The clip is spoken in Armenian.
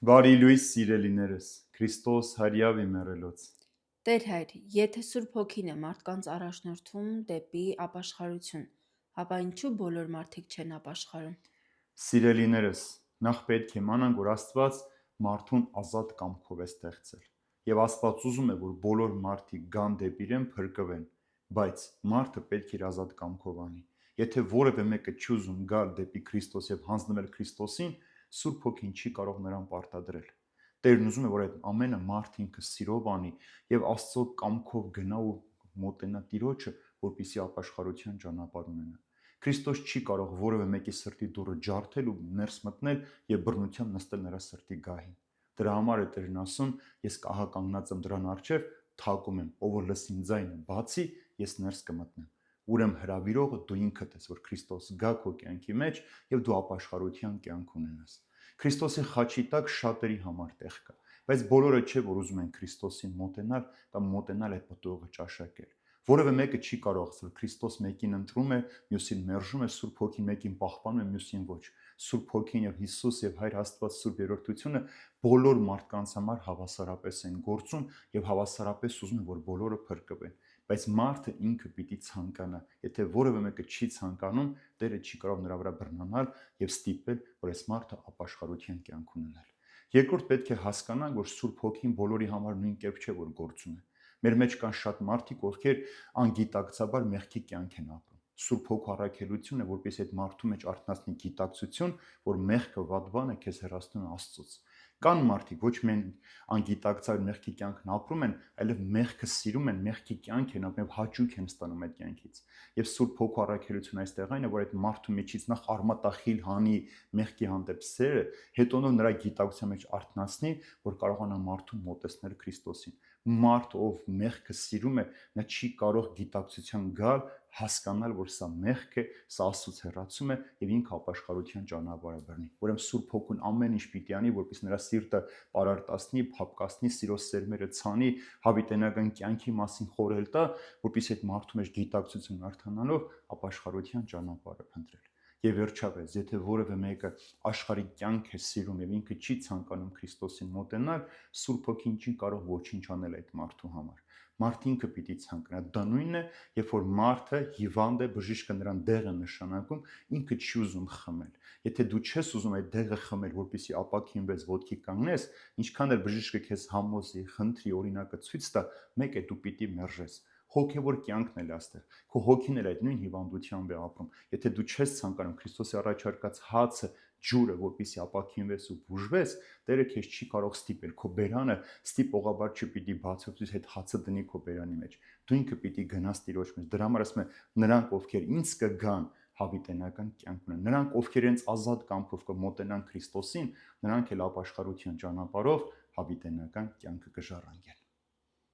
Բարի լույս սիրելիներս, Քրիստոս հարյավ իմերելոց։ Տեր Հայր, եթե Սուրբ Հոգին է մարդկանց առաջնորդում դեպի ապաշխարություն, ապա ինչու բոլոր մարդիկ չեն ապաշխարում։ Սիրելիներս, նախ պետք է իմանանք, որ Աստված մարդուն ազատ կամքով է ստեղծել։ Եվ Աստված ուզում է, որ բոլոր մարդիկ գան դեպի իրեն փրկվեն, բայց մարդը պետք է իր ազատ կամքով անի։ Եթե որևէ մեկը չի ուզում գալ դեպի Քրիստոս եւ հանձնվել Քրիստոսին, Սուրբ Հոգին չի կարող նրան պարտադրել։ Տերն ուզում է, որ այդ ամենը մարդ ինքը սիրով անի եւ Աստծո կամքով գնա ու մոտենա Տիրոջը, որպեսզի ապաշխարության ճանապարհ ունենա։ Քրիստոս չի կարող որևէ մեկի սրտի դուռը ջարդել ու ներս մտնել եւ բռնությամբ նստել նրա սրտի գահին։ Դրա համար է Տերն ասում. ես ահա կանգնած եմ դրան առջև, թակում եմ, ով որ լսի իմ ձայնը, բացի, ես ներս կմտնեմ։ Ուրեմն հրավիրողը դու ինքդ ես, որ Քրիստոս գա քո կյանքի մեջ եւ դու ապաշխարության կյանք ունենաս։ Քրիստոսի խաչի տակ շատերի համար տեղ կա, բայց բոլորը չէ, որ ուզում են Քրիստոսին մոտենալ կամ մոտենալ այդ պտուղը ճաշակել։ Որևէ մեկը չի կարող ասել Քրիստոս մեկին ընտրում է, մյուսին մերժում է, Սուրբ Հոգին մեկին պահպանում է, մյուսին ոչ։ Սուրբ Հոգին եւ Հիսուս եւ Հայր Աստված Սուրբ Երրորդությունը բոլոր մարդկանց համար հավասարապես են գործում եւ հավասարապես ուզում են, որ բոլորը փրկվեն։ Բայց մարդը ինքը պիտի ցանկանա։ Եթե որևէ մեկը չի ցանկանում, Տերը չի կարող նրա վրա բռնանալ եւ ստիպել, որ այս մարդը ապաշխարության կյանք ունենալ։ Երկրորդ պետք է հասկանանք, որ Սուրբ Հոգին բոլորի համար նույն կերպ չէ, որ գործում է։ Մեր մեջ կան շատ մարդիկ, ովքեր անգիտակցաբար մեղքի կյանք են ապրում։ Սուրբ Հոգու առաքելությունը, որպես այդ մարդու մեջ արթնացնի գիտակցություն, որ մեղքը վատ բան է, քեզ հեռացնում է Աստծուց։ Կան մարդիկ ոչ միայն անգիտակցաբար մեղքի կյանքն ապրում են, այլև մեղքը սիրում են, մեղքի կյանք են ապրում եւ հաճույք են ստանում այդ կյանքից։ Եվ Սուրբ Հոգու առաքելությունը այստեղ այն է, որ այդ մարդու միջից նախ արմատախիլ հանի մեղքի հանդեպ սերը, հետո նրա գիտակցության մեջ արթնացնի, որ կարողանա մարդուն մոտեցնել Քրիստոսին։ Մարդ, ով մեղքը սիրում է, նա չի կարող գիտակցության գալ, հասկանալ, որ սա մեղք է, սա Աստծուց հեռացում է եւ ինքը ապաշխարության ճանապարհը բռնի։ Ուրեմն Սուրբ Հոգուն ամեն ինչ պիտի անի, որպեսզի նրա սիրտը պարարտացնի, փափկացնի, սիրո սերմերը ցանի, հավիտենական կյանքի մասին խորհել տա, որպեսզի այդ մարդու մեջ գիտակցություն արդանալով ապաշխարության ճանապարհը փնտրել։ Եվ վերջապես, եթե որևէ մեկը աշխարհի կյանք է սիրում եւ ինքը չի ցանկանում Քրիստոսին մոտենալ, Սուրբ Հոգին չի կարող ոչինչ անել այդ մարդու համար։ Մարդը ինքը պիտի ցանկանա։ Դա նույնն է, երբ որ մարդը հիվանդ է, բժիշկը նրան դեղ է նշանակում, ինքը չի ուզում խմել։ Եթե դու չես ուզում այդ դեղը խմել, որպեսզի ապակինվես, ոտքի կանգնես, ինչքան էլ բժիշկը քեզ համոզի, խնդրի, օրինակը ցույց տա, մեկ է դու պիտի մերժես։ Հոգևոր կյանքն էլ աստեղ։ Քո հոգին էլ այդ նույն հիվանդությամբ է ապրում։ Եթե դու չես ցանկանում Քրիստոսի առաջարկած հացը, ջուրը, որպեսզի ապակինվես ու բուժվես, Տերը քեզ չի կարող ստիպել։ Քո բերանը ստիպողաբար չպիտի բացի, որպեսզի այդ հացը դնի քո բերանի մեջ։ Դու ինքը պիտի գնաս Տիրոջ մեջ։ Դրա համար ասում է, նրանք, ովքեր ինձ կգան, հավիտենական կյանք ունեն։ Նրանք, ովքեր ինձ ազատ կամքով կմոտենան Քրիստոսին, նրանք էլ ապաշխարության ճանապարհով հավիտենական կյանքը կժառանգեն։